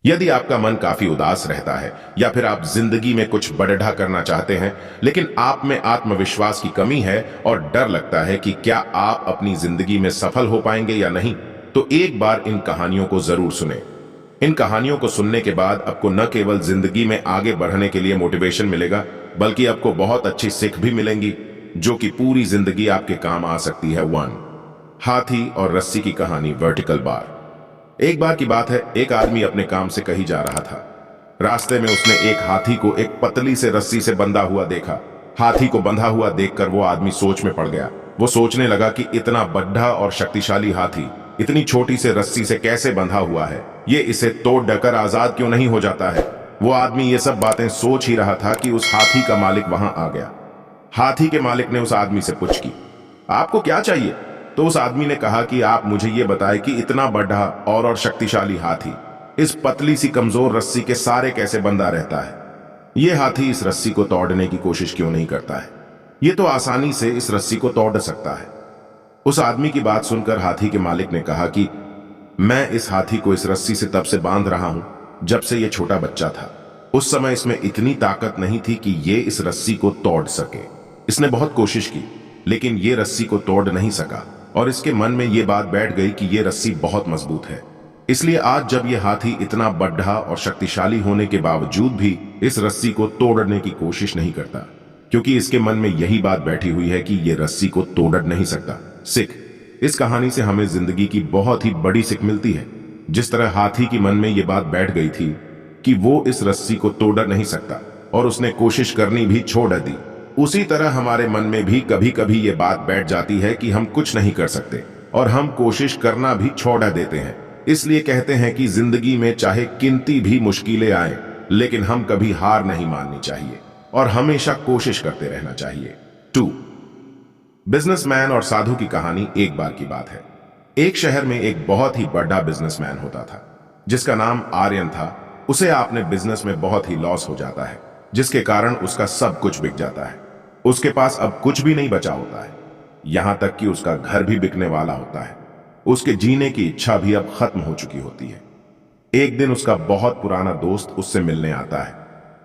यदि आपका मन काफी उदास रहता है या फिर आप जिंदगी में कुछ बढ़ा करना चाहते हैं लेकिन आप में आत्मविश्वास की कमी है और डर लगता है कि क्या आप अपनी जिंदगी में सफल हो पाएंगे या नहीं, तो एक बार इन कहानियों को जरूर सुने। इन कहानियों को सुनने के बाद आपको न केवल जिंदगी में आगे बढ़ने के लिए मोटिवेशन मिलेगा बल्कि आपको बहुत अच्छी सीख भी मिलेंगी जो कि पूरी जिंदगी आपके काम आ सकती है। 1, हाथी और रस्सी की कहानी, वर्टिकल बार। एक बार की बात है, एक आदमी अपने काम से कहीं जा रहा था। रास्ते में उसने एक हाथी को एक पतली से रस्सी से बंधा हुआ देखा। हाथी को बंधा हुआ देखकर वो आदमी सोच में पड़ गया। वो सोचने लगा कि इतना बड़ा और शक्तिशाली हाथी इतनी छोटी से रस्सी से कैसे बंधा हुआ है, ये इसे तोड़ डकर आजाद क्यों नहीं हो जाता है। वो आदमी ये सब बातें सोच ही रहा था कि उस हाथी का मालिक वहां आ गया। हाथी के मालिक ने उस आदमी से पूछ की, आपको क्या चाहिए? तो उस आदमी ने कहा कि आप मुझे यह बताएं कि इतना बड़ा और शक्तिशाली हाथी इस पतली सी कमजोर रस्सी के सारे कैसे बंधा रहता है। यह हाथी इस रस्सी को तोड़ने की कोशिश क्यों नहीं करता है? यह तो आसानी से इस रस्सी को तोड़ सकता है। उस आदमी की बात सुनकर हाथी के मालिक ने कहा कि मैं इस हाथी को इस रस्सी से तब से बांध रहा हूं जब से यह छोटा बच्चा था। उस समय इसमें इतनी ताकत नहीं थी कि यह इस रस्सी को तोड़ सके। इसने बहुत कोशिश की लेकिन यह रस्सी को तोड़ नहीं सका और इसके मन में यह बात बैठ गई कि यह रस्सी बहुत मजबूत है। इसलिए आज जब यह हाथी इतना बड़ा और शक्तिशाली होने के बावजूद भी इस रस्सी को तोड़ने की कोशिश नहीं करता, क्योंकि इसके मन में यही बात बैठी हुई है कि यह रस्सी को तोड़ नहीं सकता। सिख, इस कहानी से हमें जिंदगी की बहुत ही बड़ी सीख मिलती है। जिस तरह हाथी की मन में यह बात बैठ गई थी कि वो इस रस्सी को तोड़ नहीं सकता और उसने कोशिश करनी भी छोड़ दी, उसी तरह हमारे मन में भी कभी कभी ये बात बैठ जाती है कि हम कुछ नहीं कर सकते और हम कोशिश करना भी छोड़ देते हैं। इसलिए कहते हैं कि जिंदगी में चाहे कितनी भी मुश्किलें आए लेकिन हम कभी हार नहीं माननी चाहिए और हमेशा कोशिश करते रहना चाहिए। 2, बिजनेसमैन और साधु की कहानी। एक बार की बात है, एक शहर में एक बहुत ही बड़ा बिजनेसमैन होता था जिसका नाम आर्यन था। उसे अपने बिजनेस में बहुत ही लॉस हो जाता है जिसके कारण उसका सब कुछ बिक जाता है। उसके पास अब कुछ भी नहीं बचा होता है, यहां तक कि उसका घर भी बिकने वाला होता है। उसके जीने की इच्छा भी अब खत्म हो चुकी होती है। एक दिन उसका बहुत पुराना दोस्त उससे मिलने आता है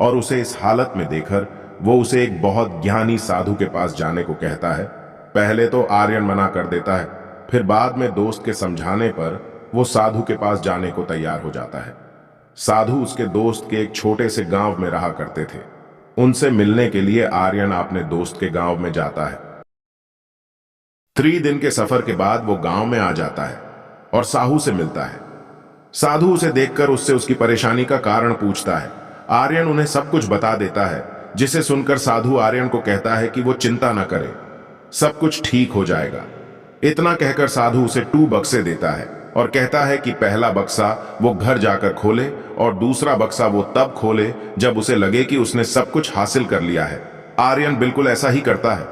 और उसे इस हालत में देखकर वो उसे एक बहुत ज्ञानी साधु के पास जाने को कहता है। पहले तो आर्यन मना कर देता है, फिर बाद में दोस्त के समझाने पर वो साधु के पास जाने को तैयार हो जाता है। साधु उसके दोस्त के एक छोटे से गांव में रहा करते थे। उनसे मिलने के लिए आर्यन अपने दोस्त के गांव में जाता है। 3 दिन के सफर के बाद वो गांव में आ जाता है और साहू से मिलता है। साधु उसे देखकर उससे उसकी परेशानी का कारण पूछता है। आर्यन उन्हें सब कुछ बता देता है, जिसे सुनकर साधु आर्यन को कहता है कि वो चिंता न करे, सब कुछ ठीक हो जाएगा। इतना कहकर साधु उसे 2 बक्से देता है और कहता है कि पहला बक्सा वो घर जाकर खोले और दूसरा बक्सा वो तब खोले जब उसे लगे कि उसने सब कुछ हासिल कर लिया है। आर्यन बिल्कुल ऐसा ही करता है।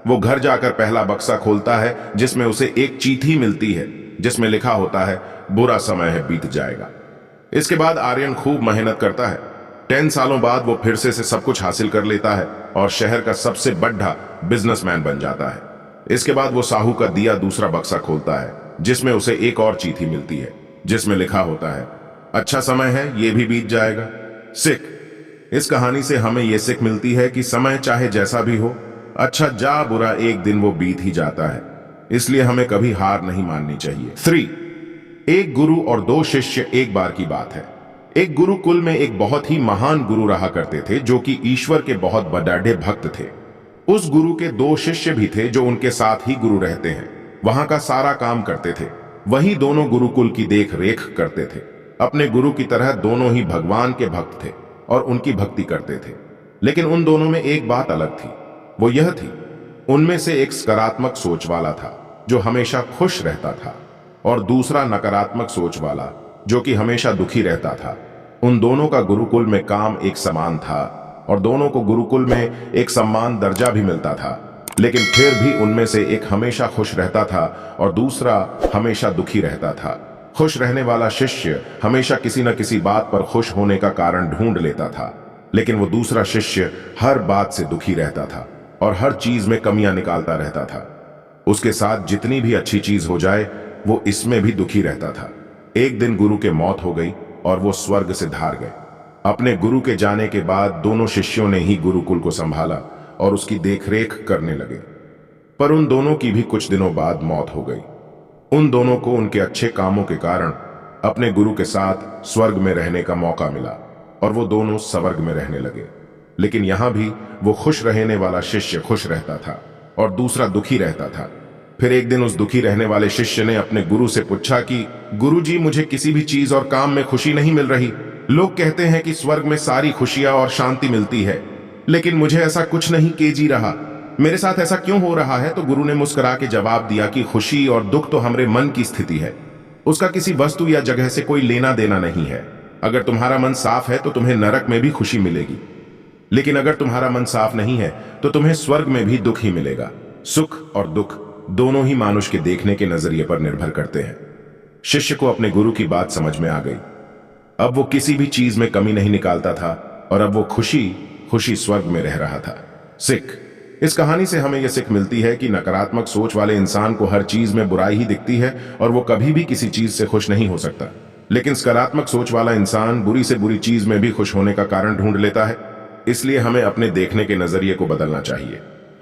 वो घर जाकर पहला बक्सा खोलता है जिसमें उसे एक चिट्ठी मिलती है जिसमें लिखा होता है, बुरा समय है, बीत जाएगा। इसके बाद आर्यन खूब मेहनत करता है। 10 सालों बाद वो फिर से सब कुछ हासिल कर लेता है और शहर का सबसे बड़ा बिजनेसमैन बन जाता है। इसके बाद वो साहू का दिया दूसरा बक्सा खोलता है जिसमें उसे एक और चिट्ठी मिलती है जिसमें लिखा होता है, अच्छा समय है, ये भी बीत जाएगा। सिख, इस कहानी से हमें यह सीख मिलती है कि समय चाहे जैसा भी हो, अच्छा जा बुरा एक दिन वो बीत ही जाता है, इसलिए हमें कभी हार नहीं माननी चाहिए। 3, एक गुरु और 2 शिष्य। एक बार की बात है, एक गुरुकुल में एक बहुत ही महान गुरु रहा करते थे जो कि ईश्वर के बहुत बड़े भक्त थे। उस गुरु के 2 शिष्य भी थे जो उनके साथ ही गुरु रहते हैं, वहां का सारा काम करते थे। वही दोनों गुरुकुल की देख रेख करते थे। अपने गुरु की तरह दोनों ही भगवान के भक्त थे और उनकी भक्ति करते थे। लेकिन उन दोनों में एक बात अलग थी, वो यह थी, उनमें से एक सकारात्मक सोच वाला था जो हमेशा खुश रहता था और दूसरा नकारात्मक सोच वाला जो कि हमेशा दुखी रहता था। उन दोनों का गुरुकुल में काम एक समान था और दोनों को गुरुकुल में एक सम्मान दर्जा भी मिलता था, लेकिन फिर भी उनमें से एक हमेशा खुश रहता था और दूसरा हमेशा दुखी रहता था। खुश रहने वाला शिष्य हमेशा किसी न किसी बात पर खुश होने का कारण ढूंढ लेता था, लेकिन वो दूसरा शिष्य हर बात से दुखी रहता था और हर चीज में कमियां निकालता रहता था। उसके साथ जितनी भी अच्छी चीज हो जाए वो इसमें भी दुखी रहता था। एक दिन गुरु के मौत हो गई और वो स्वर्ग से धार गए। अपने गुरु के जाने के बाद दोनों शिष्यों ने ही गुरुकुल को संभाला और उसकी देखरेख करने लगे। पर उन दोनों की भी कुछ दिनों बाद मौत हो गई। उन दोनों को उनके अच्छे कामों के कारण अपने गुरु के साथ स्वर्ग में रहने का मौका मिला और वो दोनों स्वर्ग में रहने लगे। लेकिन यहां भी वो खुश रहने वाला शिष्य खुश रहता था और दूसरा दुखी रहता था। फिर एक दिन उस दुखी रहने वाले शिष्य ने अपने गुरु से पूछा कि गुरुजी, मुझे किसी भी चीज और काम में खुशी नहीं मिल रही। लोग कहते हैं कि स्वर्ग में सारी खुशियां और शांति मिलती है, लेकिन मुझे ऐसा कुछ नहीं केजी रहा। मेरे साथ ऐसा क्यों हो रहा है? तो गुरु ने मुस्कुरा के जवाब दिया कि खुशी और दुख तो हमारे मन की स्थिति है, उसका किसी वस्तु या जगह से कोई लेना देना नहीं है। अगर तुम्हारा मन साफ है तो तुम्हें नरक में भी खुशी मिलेगी, लेकिन अगर तुम्हारा मन साफ नहीं है तो तुम्हें स्वर्ग में भी दुख ही मिलेगा। सुख और दुख दोनों ही मानुष के देखने के नजरिए पर निर्भर करते हैं। शिष्य को अपने गुरु की बात समझ में आ गई। अब वो किसी भी चीज में कमी नहीं निकालता था और अब वो खुशी खुशी स्वर्ग में रह रहा था। सिख, इस कहानी से हमें यह सीख मिलती है कि नकारात्मक सोच वाले इंसान को हर चीज में बुराई ही दिखती है और वो कभी भी किसी चीज से खुश नहीं हो सकता। लेकिन सकारात्मक सोच वाला इंसान बुरी से बुरी चीज में भी खुश होने का कारण ढूंढ लेता है। इसलिए हमें अपने देखने के नजरिए को बदलना चाहिए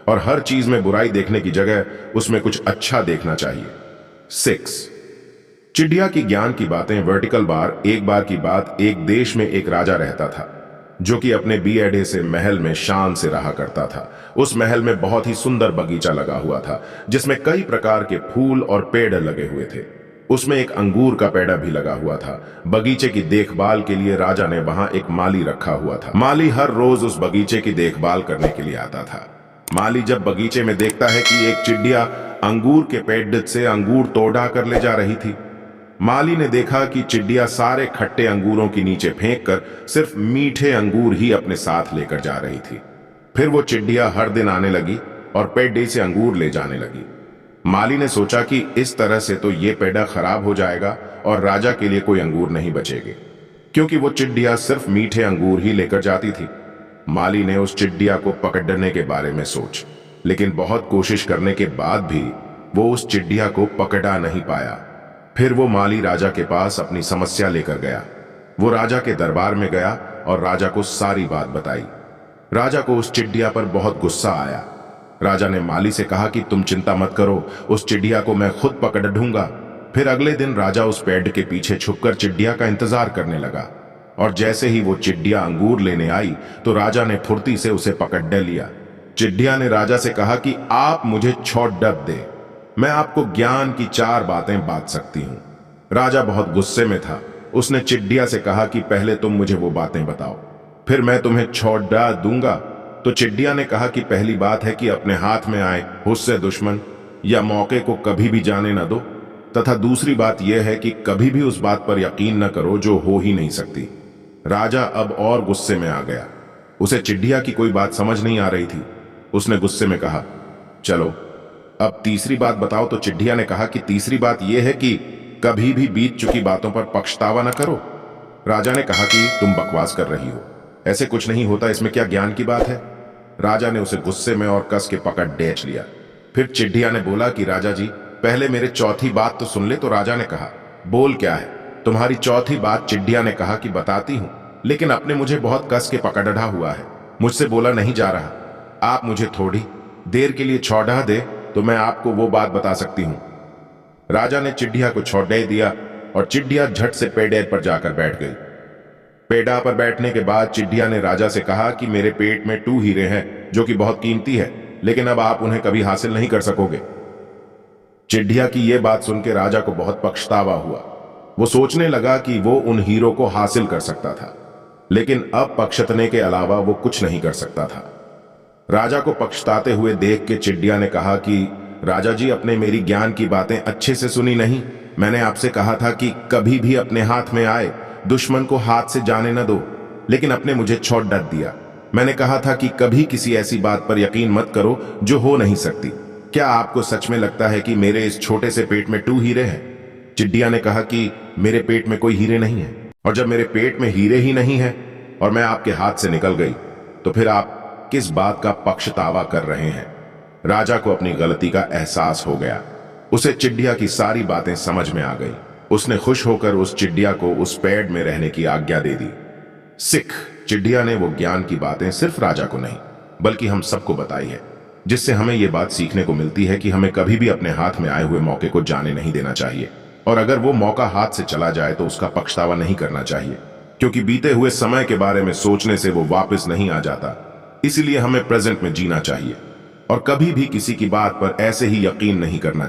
और हर चीज में बुराई देखने की जगह उसमें कुछ अच्छा देखना चाहिए। 6, चिड़िया की ज्ञान की बातें। Vertical bar. एक बार की बात, एक देश में एक राजा रहता था जो कि अपने बीएडे से महल में शान से रहा करता था। उस महल में बहुत ही सुंदर बगीचा लगा हुआ था जिसमें कई प्रकार के फूल और पेड़ लगे हुए थे। उसमें एक अंगूर का पेड़ भी लगा हुआ था। बगीचे की देखभाल के लिए राजा ने वहां एक माली रखा हुआ था। माली हर रोज उस बगीचे की देखभाल करने के लिए आता था। माली जब बगीचे में देखता है कि एक चिड़िया अंगूर के पेड़ से अंगूर तोड़ा कर ले जा रही थी। माली ने देखा कि चिड़िया सारे खट्टे अंगूरों के नीचे फेंक कर सिर्फ मीठे अंगूर ही अपने साथ लेकर जा रही थी। फिर वो चिड़िया हर दिन आने लगी और पेड़ से अंगूर ले जाने लगी। माली ने सोचा कि इस तरह से तो ये पेड़ा खराब हो जाएगा और राजा के लिए कोई अंगूर नहीं बचेंगे, क्योंकि वो चिड़िया सिर्फ मीठे अंगूर ही लेकर जाती थी। माली ने उस चिड़िया को पकड़ने के बारे में सोच, लेकिन बहुत कोशिश करने के बाद भी वो उस चिड़िया को पकड़ा नहीं पाया। फिर वो माली राजा के पास अपनी समस्या लेकर गया। वो राजा के दरबार में गया और राजा को सारी बात बताई। राजा को उस चिड़िया पर बहुत गुस्सा आया। राजा ने माली से कहा कि तुम चिंता मत करो, उस चिड़िया को मैं खुद पकड़ ढूंढूंगा। फिर अगले दिन राजा उस पेड़ के पीछे छुपकर चिड़िया का इंतजार करने लगा और जैसे ही वो चिड़िया अंगूर लेने आई तो राजा ने फुर्ती से उसे पकड़ लिया। चिड़िया ने राजा से कहा कि आप मुझे छोड़ दे, मैं आपको ज्ञान की 4 बातें बांट सकती हूं। राजा बहुत गुस्से में था। उसने चिड़िया से कहा कि पहले तुम मुझे वो बातें बताओ, फिर मैं तुम्हें छोड़ दूंगा। तो चिड़िया ने कहा कि पहली बात है कि अपने हाथ में आए उससे दुश्मन या मौके को कभी भी जाने न दो, तथा दूसरी बात यह है कि कभी भी उस बात पर यकीन न करो जो हो ही नहीं सकती। राजा अब और गुस्से में आ गया। उसे चिड़िया की कोई बात समझ नहीं आ रही थी। उसने गुस्से में कहा, चलो अब तीसरी बात बताओ। तो चिड़िया ने कहा कि तीसरी बात यह है कि कभी भी बीत चुकी बातों पर पछतावा न करो। राजा ने कहा कि तुम बकवास कर रही हो, ऐसे कुछ नहीं होता, इसमें क्या ज्ञान की बात है। राजा ने उसे गुस्से में और कस के पकड़ डेच लिया। फिर चिड़िया ने बोला कि राजा जी, पहले मेरे चौथी बात तो सुन ले। तो राजा ने कहा, बोल क्या है तुम्हारी चौथी बात। चिड़िया ने कहा कि बताती हूं, लेकिन अपने मुझे बहुत कस के पकड़ा हुआ है, मुझसे बोला नहीं जा रहा। आप मुझे थोड़ी देर के लिए छोड़ दे तो मैं आपको वो बात बता सकती हूं। राजा ने चिड़िया को छोड़ दिया और चिड़िया झट से पेड़ पर जाकर बैठ गई। पेड़ा पर बैठने के बाद चिड़िया ने राजा से कहा कि मेरे पेट में 2 हीरे हैं जो कि बहुत कीमती है, लेकिन अब आप उन्हें कभी हासिल नहीं कर सकोगे। चिड़िया की यह बात सुनकर राजा को बहुत पछतावा हुआ। वो सोचने लगा कि वो उन हीरों को हासिल कर सकता था, लेकिन अब पछताने के अलावा वो कुछ नहीं कर सकता था। राजा को पछताते हुए देख के चिड़िया ने कहा कि राजा जी, अपने मेरी ज्ञान की बातें अच्छे से सुनी नहीं। मैंने आपसे कहा था कि कभी भी अपने हाथ में आए दुश्मन को हाथ से जाने न दो, लेकिन अपने मुझे छोड़ दिया। मैंने कहा था कि कभी किसी ऐसी बात पर यकीन मत करो जो हो नहीं सकती। क्या आपको सच में लगता है कि मेरे इस छोटे से पेट में 2 हीरे हैं? चिड़िया ने कहा कि मेरे पेट में कोई हीरे नहीं है, और जब मेरे पेट में हीरे ही नहीं है और मैं आपके हाथ से निकल गई तो फिर आप किस बात का पछतावा कर रहे हैं? राजा को अपनी गलती का एहसास हो गया। उसे चिड़िया की सारी बातें समझ में आ गई। उसने खुश होकर उस चिड़िया को उस पेड़ में रहने की आज्ञा दे दी। सिख चिड़िया ने वो ज्ञान की बातें सिर्फ राजा को नहीं बल्कि हम सबको बताई है, जिससे हमें ये बात सीखने को मिलती है कि हमें कभी भी अपने हाथ में आए हुए मौके को जाने नहीं देना चाहिए, और अगर वो मौका हाथ से चला जाए तो उसका पछतावा नहीं करना चाहिए, क्योंकि बीते हुए समय के बारे में सोचने से वो वापस नहीं आ जाता। इसीलिए हमें प्रेजेंट में जीना चाहिए और कभी भी किसी की बात पर ऐसे ही यकीन नहीं करना